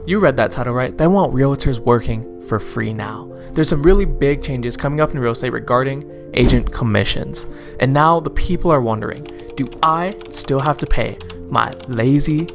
You read that title right. They want realtors working for free now. There's some really big changes coming up in real estate regarding agent commissions. And now the people are wondering, do I still have to pay my lazy,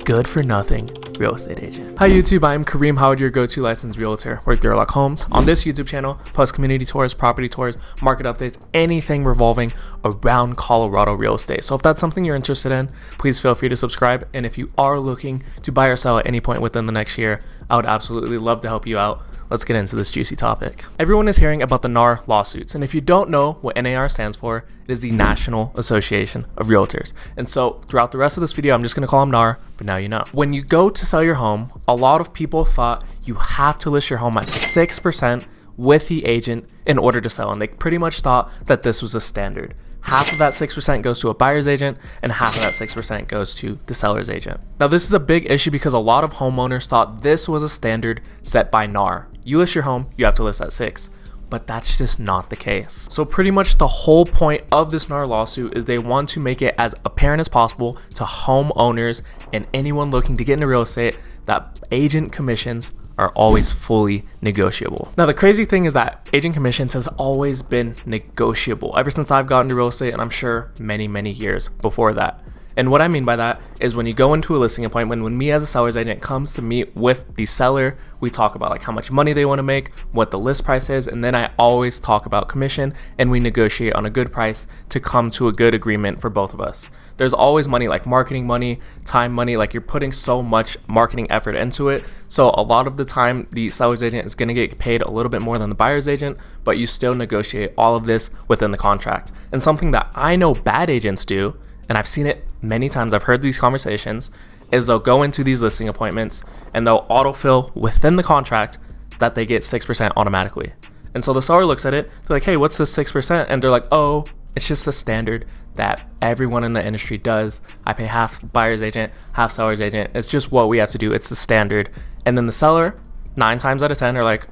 good for nothing real estate agent? Hi YouTube, I'm Kareem Howard, your go-to licensed realtor with Dearlock Homes. On this YouTube channel, post community tours, property tours, market updates, anything revolving around Colorado real estate. So if that's something you're interested in, please feel free to subscribe. And if you are looking to buy or sell at any point within the next year, I would absolutely love to help you out. Let's get into this juicy topic. Everyone is hearing about the NAR lawsuits, and if you don't know what NAR stands for, it is the National Association of Realtors. And so throughout the rest of this video, I'm just going to call them NAR, but now you know. When you go to sell your home, a lot of people thought you have to list your home at 6% with the agent in order to sell, and they pretty much thought that this was a standard. Half of that 6% goes to a buyer's agent and half of that 6% goes to the seller's agent. Now this is a big issue because a lot of homeowners thought this was a standard set by NAR. You list your home, you have to list at 6%. But that's just not the case. So pretty much the whole point of this NAR lawsuit is they want to make it as apparent as possible to homeowners and anyone looking to get into real estate that agent commissions are always fully negotiable. Now the crazy thing is that agent commissions has always been negotiable ever since I've gotten into real estate, and I'm sure many years before that. And what I mean by that is when you go into a listing appointment, when me as a seller's agent comes to meet with the seller, we talk about like how much money they want to make, what the list price is, and then I always talk about commission and we negotiate on a good price to come to a good agreement for both of us. There's always money like marketing money, time money, like you're putting so much marketing effort into it. So a lot of the time the seller's agent is going to get paid a little bit more than the buyer's agent, but you still negotiate all of this within the contract. And something that I know bad agents do, and I've seen it many times, I've heard these conversations, is they'll go into these listing appointments and they'll autofill within the contract that they get 6% automatically. And so the seller looks at it, they're like, hey, what's this 6%? And they're like, oh, it's just the standard that everyone in the industry does. I pay half buyer's agent, half seller's agent. It's just what we have to do. It's the standard. And then the seller, 9 times out of 10, are like,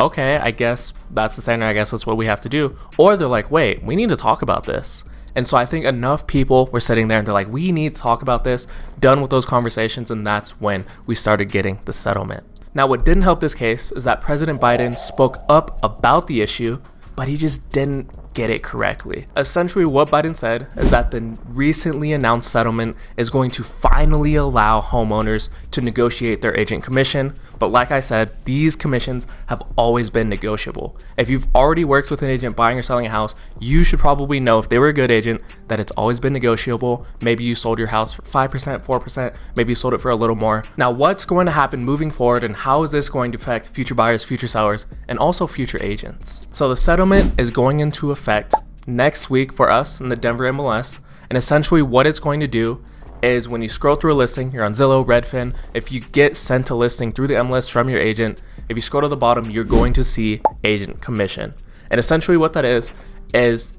okay, I guess that's the standard. I guess that's what we have to do. Or they're like, wait, we need to talk about this. And so I think enough people were sitting there and they're like, we need to talk about this, done with those conversations, and that's when we started getting the settlement. Now, what didn't help this case is that President Biden spoke up about the issue, but he just didn't get it correctly. Essentially, what Biden said is that the recently announced settlement is going to finally allow homeowners to negotiate their agent commission. But like I said, these commissions have always been negotiable. If you've already worked with an agent buying or selling a house, you should probably know, if they were a good agent, that it's always been negotiable. Maybe you sold your house for 5%, 4%, maybe you sold it for a little more. Now, what's going to happen moving forward, and how is this going to affect future buyers, future sellers, and also future agents? So the settlement is going into effect next week for us in the Denver MLS. And essentially what it's going to do is when you scroll through a listing, you're on Zillow, Redfin, if you get sent a listing through the MLS from your agent, if you scroll to the bottom, you're going to see agent commission. And essentially what that is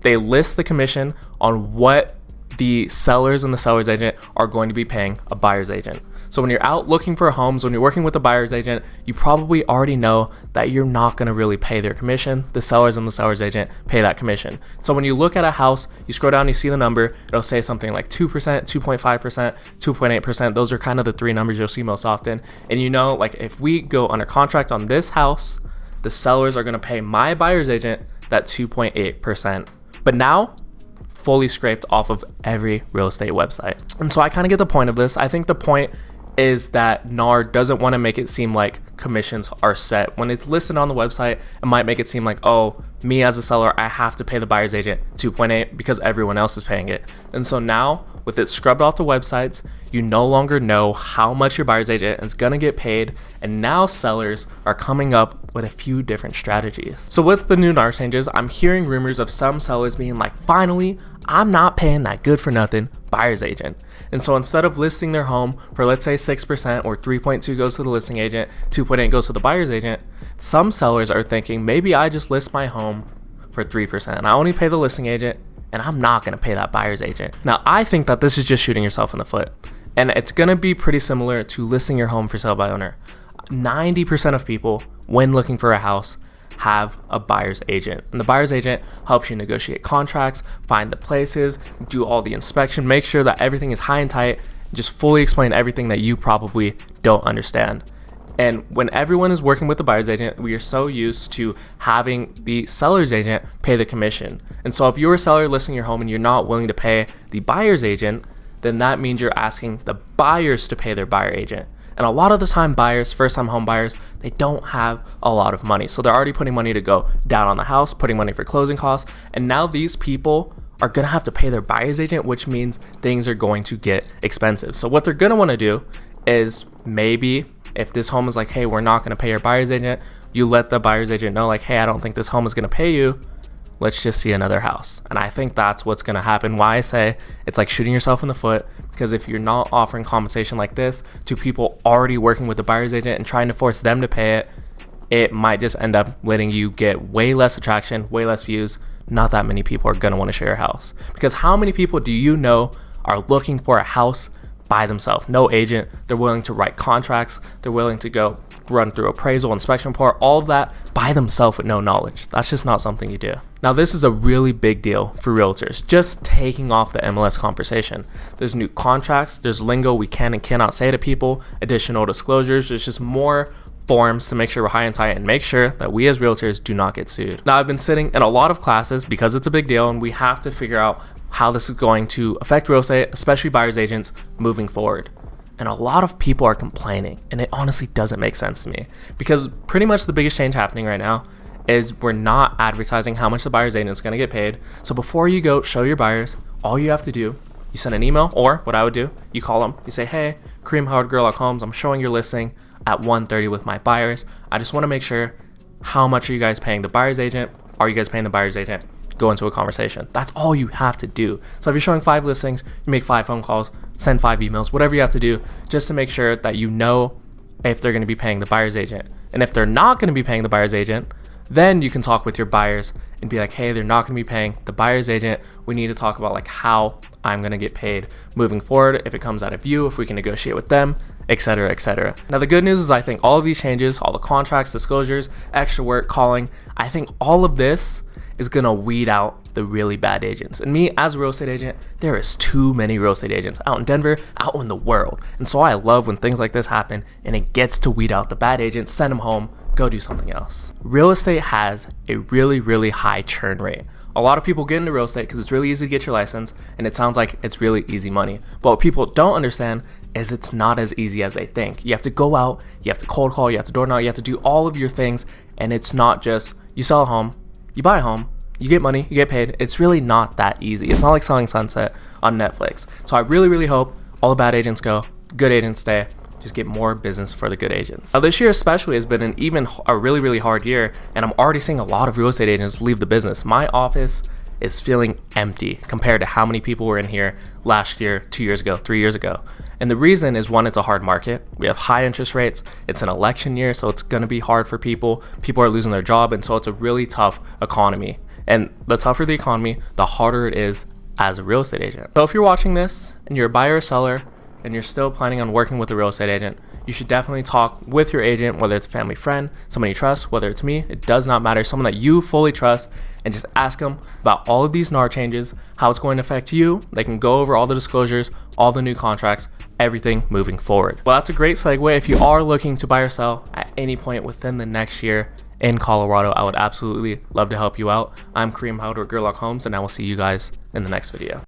they list the commission on what the sellers and the seller's agent are going to be paying a buyer's agent. So when you're out looking for homes, when you're working with a buyer's agent, you probably already know that you're not going to really pay their commission. The sellers and the seller's agent pay that commission. So when you look at a house, you scroll down, you see the number, it'll say something like 2%, 2.5%, 2.8%. Those are kind of the 3 numbers you'll see most often. And you know, like if we go under contract on this house, the sellers are going to pay my buyer's agent that 2.8%. But now, fully scraped off of every real estate website. And so I kind of get the point of this. I think the point is that NAR doesn't want to make it seem like commissions are set. When it's listed on the website, it might make it seem like, oh, me as a seller, I have to pay the buyer's agent 2.8 because everyone else is paying it. And so now, with it scrubbed off the websites, you no longer know how much your buyer's agent is going to get paid. And now sellers are coming up with a few different strategies. So with the new NAR changes, I'm hearing rumors of some sellers being like, finally, I'm not paying that good for nothing buyer's agent. And so instead of listing their home for, let's say, 6%, or 3.2 goes to the listing agent, 2.8 goes to the buyer's agent, some sellers are thinking, maybe I just list my home for 3% and I only pay the listing agent and I'm not going to pay that buyer's agent. Now, I think that this is just shooting yourself in the foot. And it's going to be pretty similar to listing your home for sale by owner. 90% of people, when looking for a house, have a buyer's agent. And the buyer's agent helps you negotiate contracts, find the places, do all the inspection, make sure that everything is high and tight, just fully explain everything that you probably don't understand. And when everyone is working with the buyer's agent, we are so used to having the seller's agent pay the commission. And so if you're a seller listing your home and you're not willing to pay the buyer's agent, then that means you're asking the buyers to pay their buyer agent. And a lot of the time, buyers, first-time home buyers, they don't have a lot of money. So they're already putting money to go down on the house, putting money for closing costs. And now these people are going to have to pay their buyer's agent, which means things are going to get expensive. So what they're going to want to do is, maybe if this home is like, hey, we're not going to pay your buyer's agent, you let the buyer's agent know, like, hey, I don't think this home is going to pay you. Let's just see another house. And I think that's what's going to happen. Why I say it's like shooting yourself in the foot, because if you're not offering compensation like this to people already working with the buyer's agent and trying to force them to pay it, it might just end up letting you get way less attraction, way less views. Not that many people are going to want to share your house, because how many people do you know are looking for a house by themselves? No agent. They're willing to write contracts. They're willing to go run through appraisal, inspection report, all of that by themselves with no knowledge. That's just not something you do. Now, this is a really big deal for realtors, just taking off the MLS conversation. There's new contracts, there's lingo we can and cannot say to people, additional disclosures, there's just more forms to make sure we're high and tight and make sure that we as realtors do not get sued. Now, I've been sitting in a lot of classes because it's a big deal and we have to figure out how this is going to affect real estate, especially buyer's agents, moving forward. And a lot of people are complaining, and it honestly doesn't make sense to me, because pretty much the biggest change happening right now is we're not advertising how much the buyer's agent is going to get paid. So before you go show your buyers, all you have to do, you send an email, or what I would do, you call them, you say, hey, Kareem Howard Girl Homes, I'm showing your listing at 1:30 with my buyers. I just want to make sure, how much are you guys paying the buyer's agent? Are you guys paying the buyer's agent? Go into a conversation. That's all you have to do. So if you're showing 5 listings, you make 5 phone calls, send 5 emails, whatever you have to do, just to make sure that you know if they're going to be paying the buyer's agent. And if they're not going to be paying the buyer's agent, then you can talk with your buyers and be like, hey, they're not going to be paying the buyer's agent. We need to talk about like how I'm going to get paid moving forward, if it comes out of you, if we can negotiate with them, etc., etc. Now, the good news is I think all of these changes, all the contracts, disclosures, extra work, calling, I think all of this is going to weed out the really bad agents. And me, as a real estate agent, there is too many real estate agents out in Denver, out in the world. And so I love when things like this happen and it gets to weed out the bad agents, send them home, go do something else. Real estate has a really, really high churn rate. A lot of people get into real estate because it's really easy to get your license and it sounds like it's really easy money. But what people don't understand is it's not as easy as they think. You have to go out, you have to cold call, you have to door knock, you have to do all of your things. And it's not just you sell a home, you buy a home, you get money, you get paid. It's really not that easy. It's not like selling Sunset on Netflix. So I really, really hope all the bad agents go, good agents stay. Just get more business for the good agents. Now, this year especially has been a really, really hard year, and I'm already seeing a lot of real estate agents leave the business. My office is feeling empty compared to how many people were in here last year, 2 years ago, 3 years ago. And the reason is, one, it's a hard market. We have high interest rates. It's an election year, so it's going to be hard for people. People are losing their job, and so it's a really tough economy. And the tougher the economy, the harder it is as a real estate agent. So if you're watching this and you're a buyer or seller and you're still planning on working with a real estate agent, you should definitely talk with your agent, whether it's a family friend, someone you trust, whether it's me, it does not matter, someone that you fully trust, and just ask them about all of these NAR changes, how it's going to affect you. They can go over all the disclosures, all the new contracts, everything moving forward. Well, that's a great segue. If you are looking to buy or sell at any point within the next year in Colorado, I would absolutely love to help you out. I'm Kareem Howard with Girl Homes, and I will see you guys in the next video.